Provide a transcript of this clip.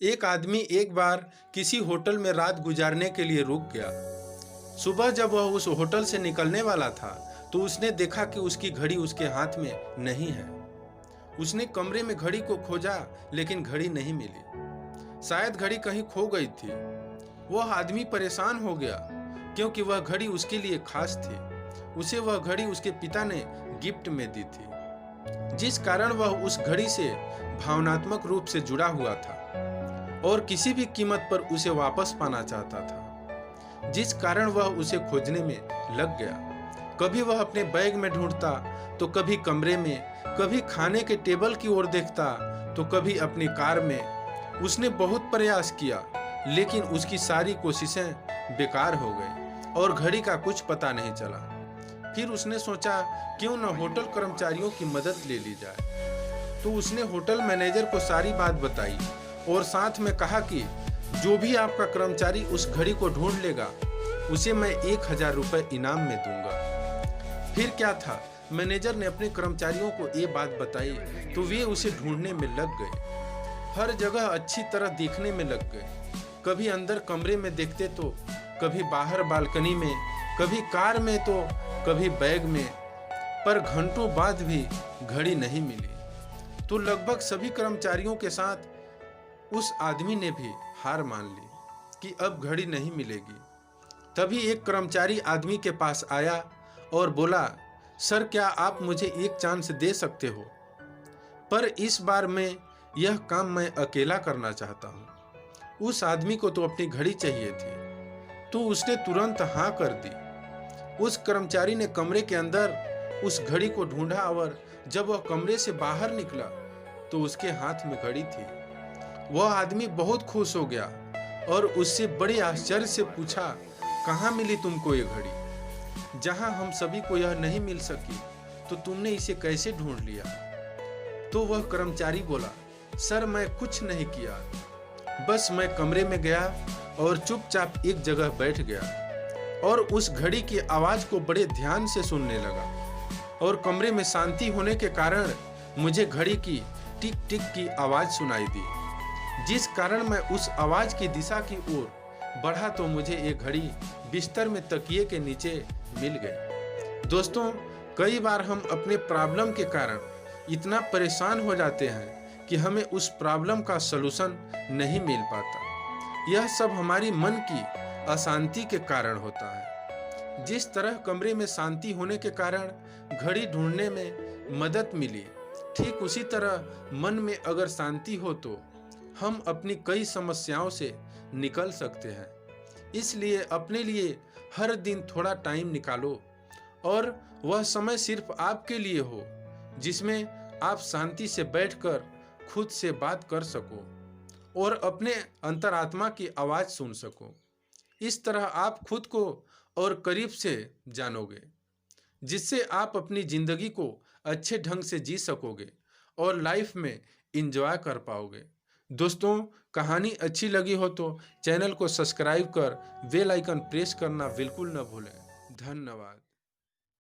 एक आदमी एक बार किसी होटल में रात गुजारने के लिए रुक गया। सुबह जब वह उस होटल से निकलने वाला था तो उसने देखा कि उसकी घड़ी उसके हाथ में नहीं है। उसने कमरे में घड़ी को खोजा लेकिन घड़ी नहीं मिली। शायद घड़ी कहीं खो गई थी। वह आदमी परेशान हो गया क्योंकि वह घड़ी उसके लिए खास थी। उसे वह घड़ी उसके पिता ने गिफ्ट में दी थी, जिस कारण वह उस घड़ी से भावनात्मक रूप से जुड़ा हुआ था और किसी भी कीमत पर उसे वापस पाना चाहता था, जिस कारण वह उसे खोजने में लग गया। कभी वह अपने बैग में ढूंढता तो कभी कमरे में, कभी खाने के टेबल की ओर देखता तो कभी अपनी कार में। उसने बहुत प्रयास किया लेकिन उसकी सारी कोशिशें बेकार हो गई और घड़ी का कुछ पता नहीं चला। फिर उसने सोचा क्यों न होटल कर्मचारियों की मदद ले ली जाए। तो उसने होटल मैनेजर को सारी बात बताई और साथ में कहा कि जो भी आपका कर्मचारी उस घड़ी को ढूंढ लेगा उसे मैं 1000 रुपये इनाम में दूंगा। फिर क्या था, मैनेजर ने अपने कर्मचारियों को ये बात बताई तो वे उसे ढूंढने में लग गए। हर जगह अच्छी तरह देखने में लग गए। कभी अंदर कमरे में देखते तो कभी बाहर बालकनी में, कभी कार में तो कभी बैग में, पर घंटों बाद भी घड़ी नहीं मिली। तो लगभग सभी कर्मचारियों के साथ उस आदमी ने भी हार मान ली कि अब घड़ी नहीं मिलेगी। तभी एक कर्मचारी आदमी के पास आया और बोला, सर क्या आप मुझे एक चांस दे सकते हो, पर इस बार यह काम मैं अकेला करना चाहता हूँ। उस आदमी को तो अपनी घड़ी चाहिए थी तो उसने तुरंत हाँ कर दी। उस कर्मचारी ने कमरे के अंदर उस घड़ी को ढूंढा और जब वह कमरे से बाहर निकला तो उसके हाथ में घड़ी थी। वह आदमी बहुत खुश हो गया और उससे बड़े आश्चर्य से पूछा, कहाँ मिली तुमको ये घड़ी? जहाँ हम सभी को यह नहीं मिल सकी तो तुमने इसे कैसे ढूंढ लिया? तो वह कर्मचारी बोला, सर मैं कुछ नहीं किया, बस मैं कमरे में गया और चुपचाप एक जगह बैठ गया और उस घड़ी की आवाज को बड़े ध्यान से सुनने लगा और कमरे में शांति होने के कारण मुझे घड़ी की टिक टिक की आवाज सुनाई दी, जिस कारण मैं उस आवाज की दिशा की ओर बढ़ा तो मुझे ये घड़ी बिस्तर में तकिए के नीचे मिल गई। दोस्तों, कई बार हम अपने प्रॉब्लम के कारण इतना परेशान हो जाते हैं कि हमें उस प्रॉब्लम का सलूशन नहीं मिल पाता। यह सब हमारी मन की अशांति के कारण होता है। जिस तरह कमरे में शांति होने के कारण घड़ी ढूंढने में मदद मिली, ठीक उसी तरह मन में अगर शांति हो तो हम अपनी कई समस्याओं से निकल सकते हैं। इसलिए अपने लिए हर दिन थोड़ा टाइम निकालो और वह समय सिर्फ आपके लिए हो जिसमें आप शांति से बैठकर खुद से बात कर सको और अपने अंतरात्मा की आवाज़ सुन सको। इस तरह आप खुद को और करीब से जानोगे, जिससे आप अपनी ज़िंदगी को अच्छे ढंग से जी सकोगे और लाइफ में एंजॉय कर पाओगे। दोस्तों, कहानी अच्छी लगी हो तो चैनल को सब्सक्राइब कर बेल आइकन प्रेस करना बिल्कुल न भूलें। धन्यवाद।